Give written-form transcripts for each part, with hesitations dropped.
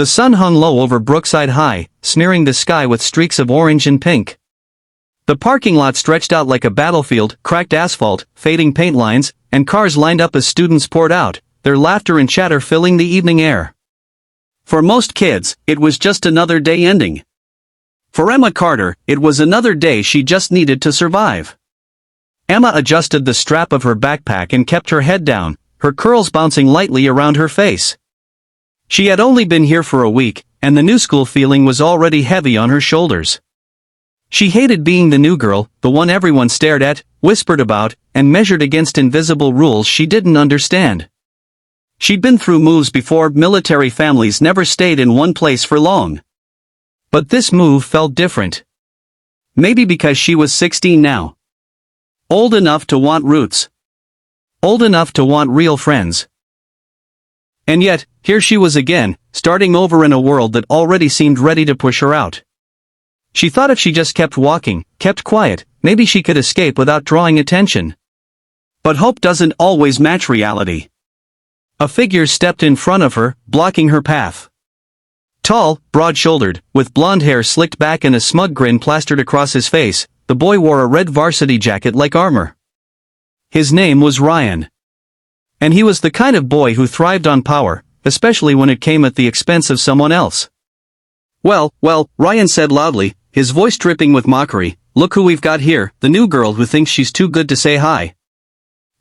The sun hung low over Brookside High, smearing the sky with streaks of orange and pink. The parking lot stretched out like a battlefield, cracked asphalt, fading paint lines, and cars lined up as students poured out, their laughter and chatter filling the evening air. For most kids, it was just another day ending. For Emma Carter, it was another day she just needed to survive. Emma adjusted the strap of her backpack and kept her head down, her curls bouncing lightly around her face. She had only been here for a week, and the new school feeling was already heavy on her shoulders. She hated being the new girl, the one everyone stared at, whispered about, and measured against invisible rules she didn't understand. She'd been through moves before. Military families never stayed in one place for long. But this move felt different. Maybe because she was 16 now. Old enough to want roots. Old enough to want real friends. And yet, here she was again, starting over in a world that already seemed ready to push her out. She thought if she just kept walking, kept quiet, maybe she could escape without drawing attention. But hope doesn't always match reality. A figure stepped in front of her, blocking her path. Tall, broad-shouldered, with blonde hair slicked back and a smug grin plastered across his face, the boy wore a red varsity jacket like armor. His name was Ryan. And he was the kind of boy who thrived on power, especially when it came at the expense of someone else. Well, Ryan said loudly, his voice dripping with mockery, "Look who we've got here, the new girl who thinks she's too good to say hi."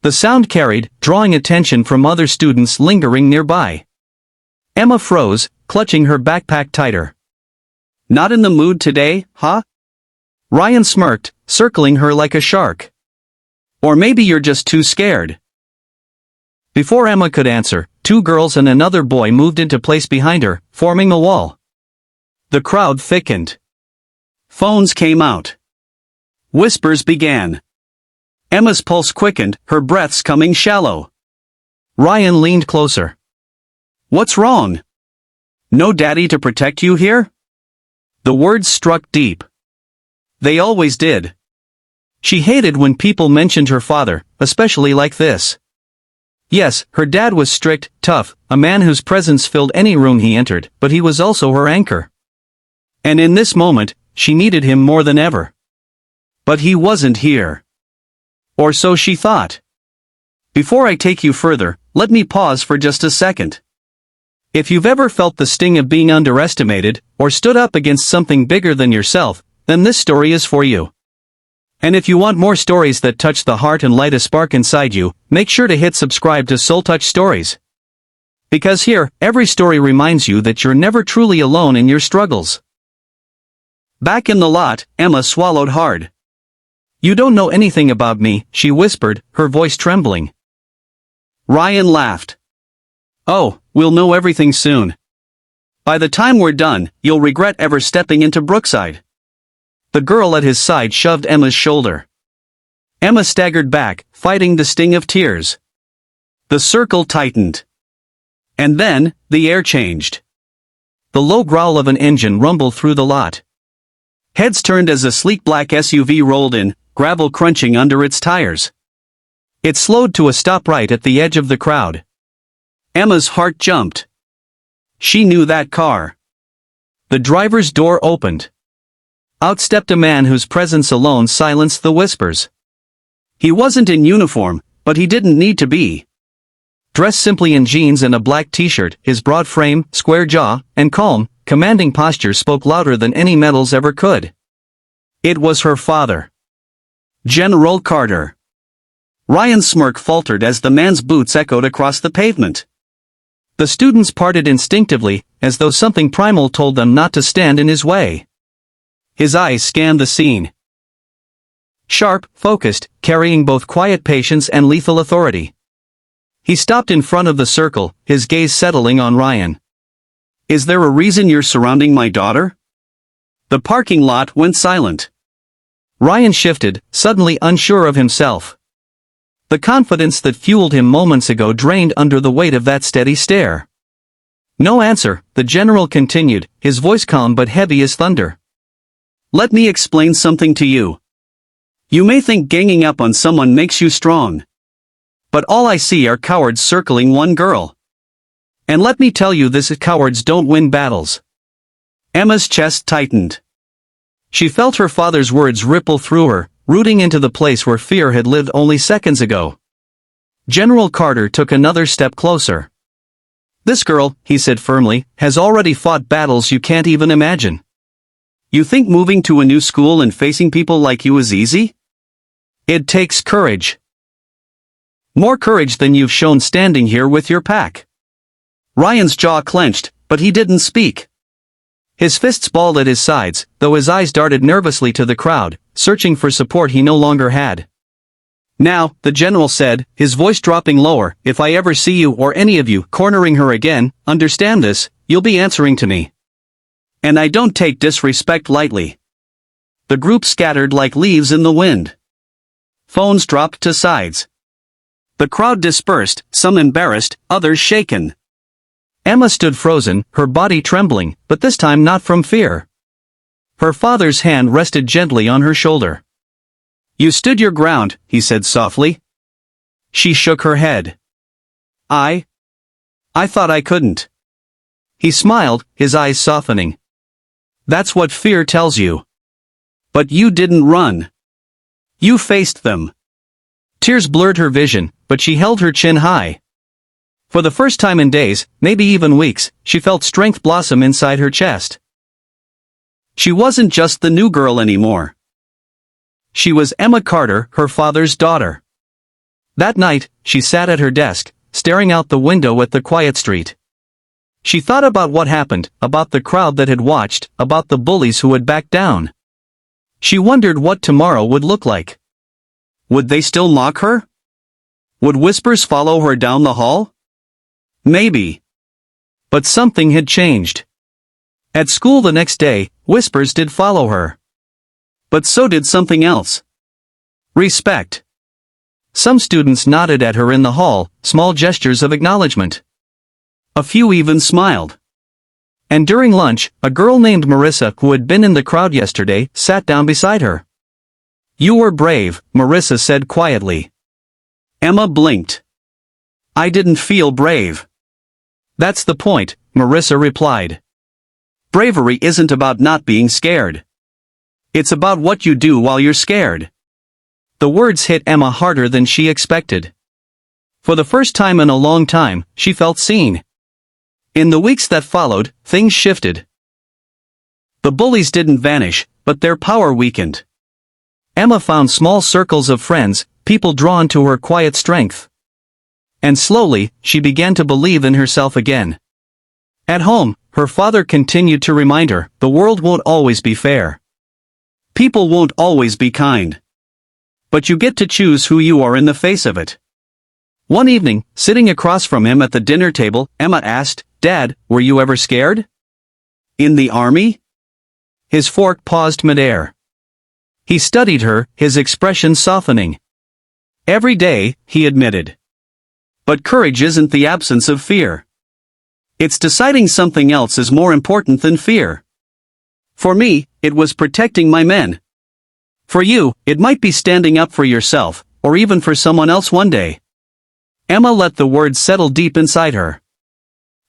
The sound carried, drawing attention from other students lingering nearby. Emma froze, clutching her backpack tighter. "Not in the mood today, huh?" Ryan smirked, circling her like a shark. "Or maybe you're just too scared." Before Emma could answer, two girls and another boy moved into place behind her, forming a wall. The crowd thickened. Phones came out. Whispers began. Emma's pulse quickened, her breaths coming shallow. Ryan leaned closer. "What's wrong? No daddy to protect you here?" The words struck deep. They always did. She hated when people mentioned her father, especially like this. Yes, her dad was strict, tough, a man whose presence filled any room he entered, but he was also her anchor. And in this moment, she needed him more than ever. But he wasn't here. Or so she thought. Before I take you further, let me pause for just a second. If you've ever felt the sting of being underestimated, or stood up against something bigger than yourself, then this story is for you. And if you want more stories that touch the heart and light a spark inside you, make sure to hit subscribe to Soul Touch Stories. Because here, every story reminds you that you're never truly alone in your struggles. Back in the lot, Emma swallowed hard. "You don't know anything about me," she whispered, her voice trembling. Ryan laughed. "Oh, we'll know everything soon. By the time we're done, you'll regret ever stepping into Brookside." The girl at his side shoved Emma's shoulder. Emma staggered back, fighting the sting of tears. The circle tightened. And then, the air changed. The low growl of an engine rumbled through the lot. Heads turned as a sleek black SUV rolled in, gravel crunching under its tires. It slowed to a stop right at the edge of the crowd. Emma's heart jumped. She knew that car. The driver's door opened. Out stepped a man whose presence alone silenced the whispers. He wasn't in uniform, but he didn't need to be. Dressed simply in jeans and a black t-shirt, his broad frame, square jaw, and calm, commanding posture spoke louder than any medals ever could. It was her father. General Carter. Ryan's smirk faltered as the man's boots echoed across the pavement. The students parted instinctively, as though something primal told them not to stand in his way. His eyes scanned the scene. Sharp, focused, carrying both quiet patience and lethal authority. He stopped in front of the circle, his gaze settling on Ryan. "Is there a reason you're surrounding my daughter?" The parking lot went silent. Ryan shifted, suddenly unsure of himself. The confidence that fueled him moments ago drained under the weight of that steady stare. No answer, the general continued, his voice calm but heavy as thunder. "Let me explain something to you. You may think ganging up on someone makes you strong. But all I see are cowards circling one girl. And let me tell you this: cowards don't win battles. Emma's chest tightened. She felt her father's words ripple through her, rooting into the place where fear had lived only seconds ago. General Carter took another step closer. "This girl," he said firmly, "has already fought battles you can't even imagine. You think moving to a new school and facing people like you is easy? It takes courage. More courage than you've shown standing here with your pack." Ryan's jaw clenched, but he didn't speak. His fists balled at his sides, though his eyes darted nervously to the crowd, searching for support he no longer had. "Now," the general said, his voice dropping lower, "if I ever see you or any of you cornering her again, understand this: you'll be answering to me. And I don't take disrespect lightly." The group scattered like leaves in the wind. Phones dropped to sides. The crowd dispersed, some embarrassed, others shaken. Emma stood frozen, her body trembling, but this time not from fear. Her father's hand rested gently on her shoulder. "You stood your ground," he said softly. She shook her head. I thought I couldn't." He smiled, his eyes softening. "That's what fear tells you. But you didn't run. You faced them." Tears blurred her vision, but she held her chin high. For the first time in days, maybe even weeks, she felt strength blossom inside her chest. She wasn't just the new girl anymore. She was Emma Carter, her father's daughter. That night, she sat at her desk, staring out the window at the quiet street. She thought about what happened, about the crowd that had watched, about the bullies who had backed down. She wondered what tomorrow would look like. Would they still mock her? Would whispers follow her down the hall? Maybe. But something had changed. At school the next day, whispers did follow her. But so did something else. Respect. Some students nodded at her in the hall, small gestures of acknowledgement. A few even smiled. And during lunch, a girl named Marissa, who had been in the crowd yesterday, sat down beside her. "You were brave," Marissa said quietly. Emma blinked. "I didn't feel brave." "That's the point," Marissa replied. "Bravery isn't about not being scared. It's about what you do while you're scared." The words hit Emma harder than she expected. For the first time in a long time, she felt seen. In the weeks that followed, things shifted. The bullies didn't vanish, but their power weakened. Emma found small circles of friends, people drawn to her quiet strength. And slowly, she began to believe in herself again. At home, her father continued to remind her, the world won't always be fair. People won't always be kind. But you get to choose who you are in the face of it. One evening, sitting across from him at the dinner table, Emma asked, "Dad, were you ever scared? In the army?" His fork paused midair. He studied her, his expression softening. "Every day," he admitted. But courage isn't the absence of fear. It's deciding something else is more important than fear. For me, it was protecting my men. For you, it might be standing up for yourself, or even for someone else one day. Emma let the words settle deep inside her.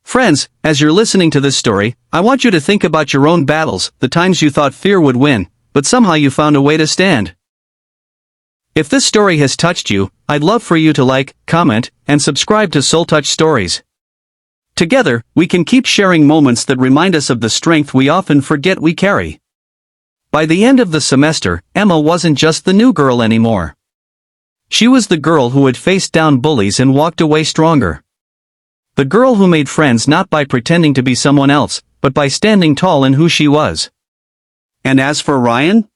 Friends, as you're listening to this story, I want you to think about your own battles, the times you thought fear would win, but somehow you found a way to stand. If this story has touched you, I'd love for you to like, comment, and subscribe to Soul Touch Stories. Together, we can keep sharing moments that remind us of the strength we often forget we carry. By the end of the semester, Emma wasn't just the new girl anymore. She was the girl who had faced down bullies and walked away stronger. The girl who made friends not by pretending to be someone else, but by standing tall in who she was. And as for Ryan?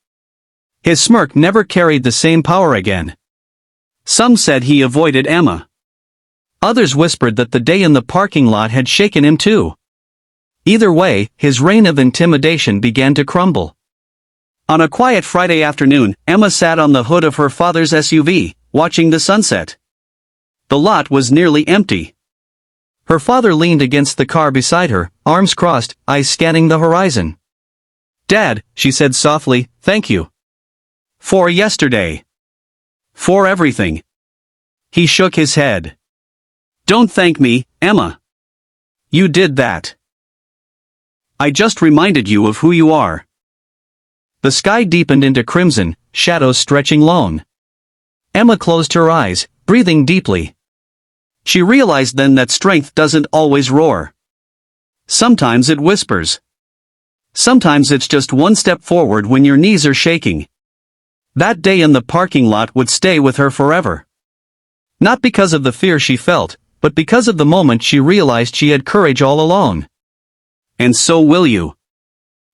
His smirk never carried the same power again. Some said he avoided Emma. Others whispered that the day in the parking lot had shaken him too. Either way, his reign of intimidation began to crumble. On a quiet Friday afternoon, Emma sat on the hood of her father's SUV, watching the sunset. The lot was nearly empty. Her father leaned against the car beside her, arms crossed, eyes scanning the horizon. "Dad," she said softly, "thank you. For yesterday. For everything." He shook his head. "Don't thank me, Emma. You did that. I just reminded you of who you are. The sky deepened into crimson, shadows stretching long. Emma closed her eyes, breathing deeply. She realized then that strength doesn't always roar. Sometimes it whispers. Sometimes it's just one step forward when your knees are shaking. That day in the parking lot would stay with her forever. Not because of the fear she felt, but because of the moment she realized she had courage all along. And so will you.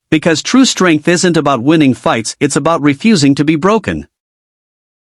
Because true strength isn't about winning fights, it's about refusing to be broken.